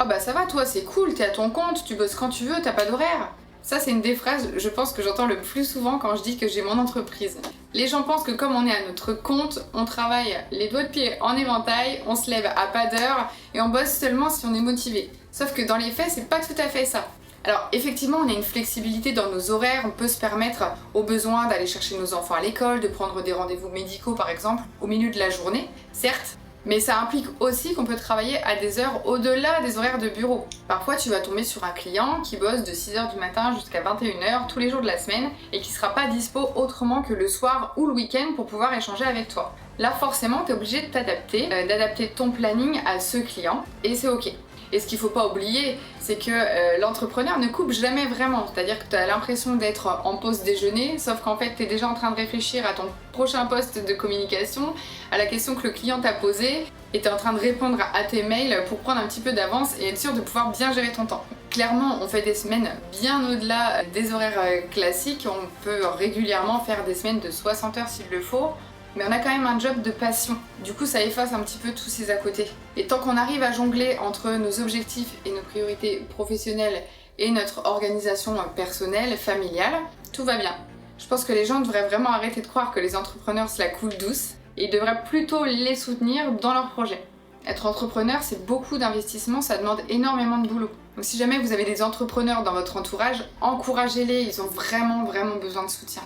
bah ça va toi, c'est cool, t'es à ton compte, tu bosses quand tu veux, t'as pas d'horaire. Ça, c'est une des phrases, je pense, que j'entends le plus souvent quand je dis que j'ai mon entreprise. Les gens pensent que comme on est à notre compte, on travaille les doigts de pied en éventail, on se lève à pas d'heure et on bosse seulement si on est motivé. Sauf que dans les faits, c'est pas tout à fait ça. Alors effectivement, on a une flexibilité dans nos horaires, on peut se permettre au besoin d'aller chercher nos enfants à l'école, de prendre des rendez-vous médicaux par exemple, au milieu de la journée, certes. Mais ça implique aussi qu'on peut travailler à des heures au-delà des horaires de bureau. Parfois, tu vas tomber sur un client qui bosse de 6h du matin jusqu'à 21h tous les jours de la semaine et qui sera pas dispo autrement que le soir ou le week-end pour pouvoir échanger avec toi. Là, forcément, tu es obligé de t'adapter, d'adapter ton planning à ce client et c'est ok. Et ce qu'il faut pas oublier, c'est que l'entrepreneur ne coupe jamais vraiment. C'est-à-dire que tu as l'impression d'être en pause déjeuner, sauf qu'en fait tu es déjà en train de réfléchir à ton prochain poste de communication, à la question que le client t'a posée, et tu es en train de répondre à tes mails pour prendre un petit peu d'avance et être sûr de pouvoir bien gérer ton temps. Clairement, on fait des semaines bien au-delà des horaires classiques. On peut régulièrement faire des semaines de 60 heures s'il le faut. Mais on a quand même un job de passion. Du coup, ça efface un petit peu tous ces à côté. Et tant qu'on arrive à jongler entre nos objectifs et nos priorités professionnelles et notre organisation personnelle, familiale, tout va bien. Je pense que les gens devraient vraiment arrêter de croire que les entrepreneurs se la coulent douce et ils devraient plutôt les soutenir dans leurs projets. Être entrepreneur, c'est beaucoup d'investissement, ça demande énormément de boulot. Donc si jamais vous avez des entrepreneurs dans votre entourage, encouragez-les, ils ont vraiment besoin de soutien.